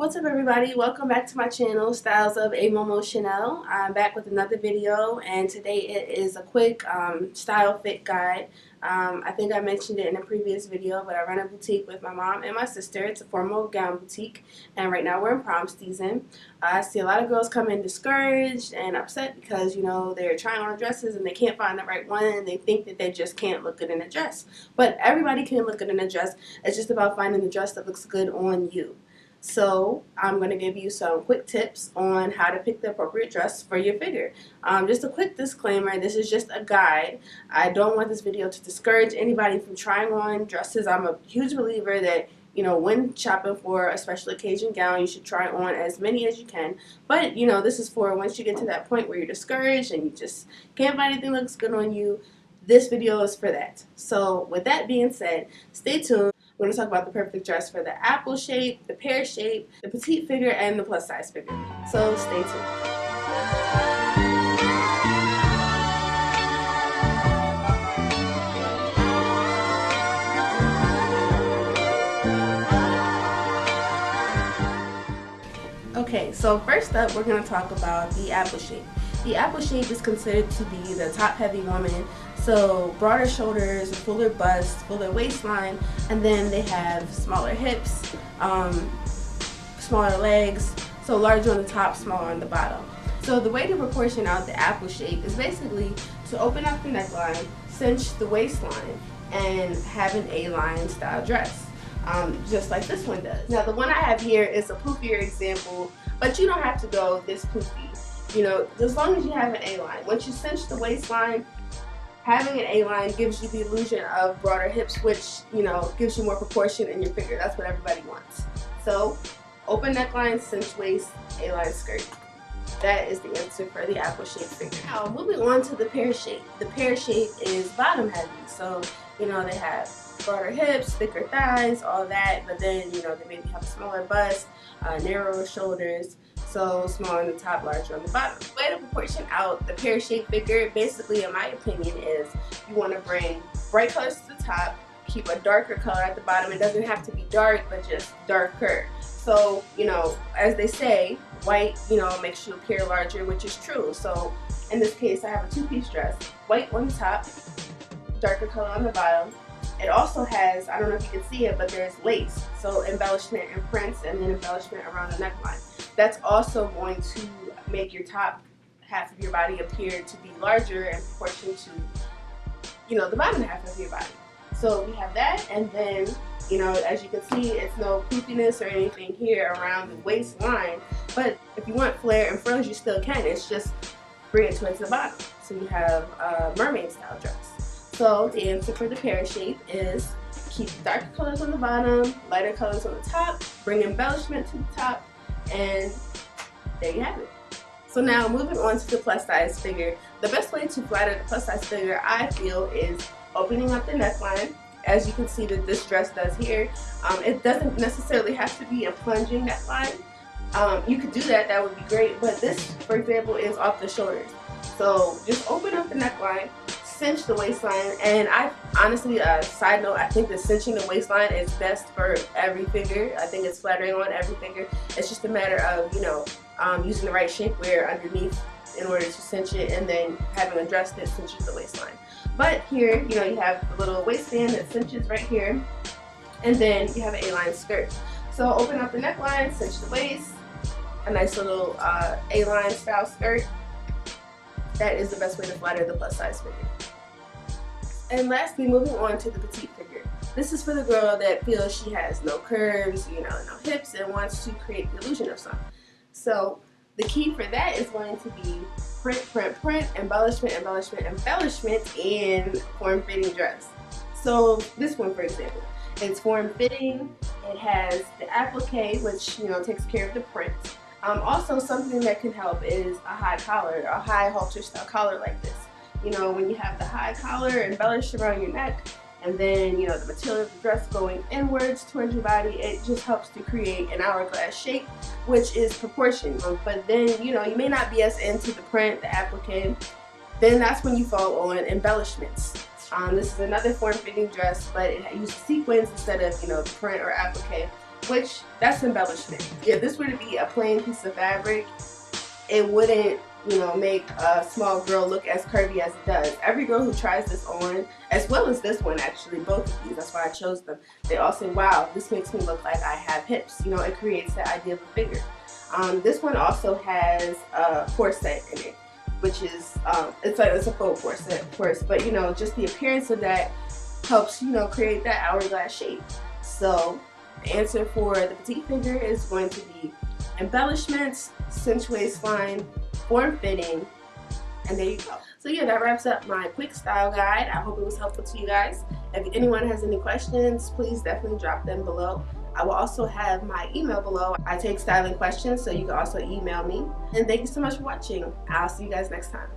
What's up, everybody? Welcome back to my channel, Styles of a Momo Chanel. I'm back with another video, and today it is a quick style fit guide. I think I mentioned it in a previous video, but I run a boutique with my mom and my sister. It's a formal gown boutique, and right now we're in prom season. I see a lot of girls come in discouraged and upset because, they're trying on dresses and they can't find the right one, and they think that they just can't look good in a dress. But everybody can look good in a dress. It's just about finding the dress that looks good on you. So I'm going to give you some quick tips on how to pick the appropriate dress for your figure. Just a quick disclaimer, this is just a guide. I don't want this video to discourage anybody from trying on dresses. I'm a huge believer that, when shopping for a special occasion gown, you should try on as many as you can. But, this is for once you get to that point where you're discouraged and you just can't find anything that looks good on you. This video is for that. So with that being said, stay tuned. We're going to talk about the perfect dress for the apple shape, the pear shape, the petite figure, and the plus size figure. So stay tuned. Okay, so first up, we're going to talk about the apple shape. The apple shape is considered to be the top-heavy woman, so broader shoulders, fuller bust, fuller waistline, and then they have smaller hips, smaller legs, so larger on the top, smaller on the bottom. So the way to proportion out the apple shape is basically to open up the neckline, cinch the waistline, and have an A-line style dress. Just like this one does. Now the one I have here is a poofier example, but you don't have to go this poofy. As long as you have an A-line. Once you cinch the waistline, having an A-line gives you the illusion of broader hips, which, gives you more proportion in your figure. That's what everybody wants. So, open neckline, cinch waist, A-line skirt. That is the answer for the apple shape figure. Now, moving on to the pear shape. The pear shape is bottom heavy. So, they have broader hips, thicker thighs, all that, but then, they maybe have a smaller bust, narrower shoulders, so small on the top, larger on the bottom. The way to proportion out the pear shape figure, basically in my opinion, is you want to bring bright colors to the top, keep a darker color at the bottom. It doesn't have to be dark, but just darker. So, as they say, white, makes you appear larger, which is true. So in this case, I have a two-piece dress, white on the top, darker color on the bottom. It also has, I don't know if you can see it, but there's lace, so embellishment and prints, and then embellishment around the neckline. That's also going to make your top half of your body appear to be larger in proportion to, the bottom half of your body. So we have that, and then, as you can see, it's no poofiness or anything here around the waistline, but if you want flare and frills, you still can. It's just bring it towards the bottom. So you have a mermaid style dress. So the answer for the pear shape is keep darker colors on the bottom, lighter colors on the top, bring embellishment to the top, and there you have it. So now moving on to the plus size figure. The best way to flatter the plus size figure, I feel, is opening up the neckline, as you can see that this dress does here. It doesn't necessarily have to be a plunging neckline. You could do that, that would be great, but this, for example, is off the shoulders. So just open up the neckline, cinch the waistline, and I honestly, side note, I think that cinching the waistline is best for every figure. I think it's flattering on every figure. It's just a matter of, using the right shapewear underneath in order to cinch it, and then having a dress that cinches the waistline. But here, you have the little waistband that cinches right here, and then you have an A-line skirt. So open up the neckline, cinch the waist, a nice little A-line style skirt. That is the best way to flatter the plus size figure. And lastly, moving on to the petite figure. This is for the girl that feels she has no curves, no hips, and wants to create the illusion of some. So the key for that is going to be print, print, print, embellishment, embellishment, embellishment in form-fitting dress. So this one, for example, it's form-fitting. It has the applique, which takes care of the print. Also, something that can help is a high collar, a high halter style collar like this. When you have the high collar embellished around your neck, and then, the material of the dress going inwards towards your body, it just helps to create an hourglass shape, which is proportioned. But then, you may not be as into the print, the applique. Then that's when you fall on embellishments. This is another form-fitting dress, but it uses sequins instead of, the print or applique. which that's embellishment. If this were to be a plain piece of fabric, it wouldn't, you know, make a small girl look as curvy as it does. Every girl who tries this on, as well as this one actually, both of these, that's why I chose them, they all say, wow, this makes me look like I have hips. You know, it creates that idea of a figure. This one also has a corset in it, which is, it's a faux corset, of course, but you know, just the appearance of that helps, you know, create that hourglass shape. So the answer for the petite figure is going to be embellishments, cinch waistline, form-fitting, and there you go. So yeah, that wraps up my quick style guide. I hope it was helpful to you guys. If anyone has any questions, please definitely drop them below. I will also have my email below. I take styling questions, so you can also email me. And thank you so much for watching. I'll see you guys next time.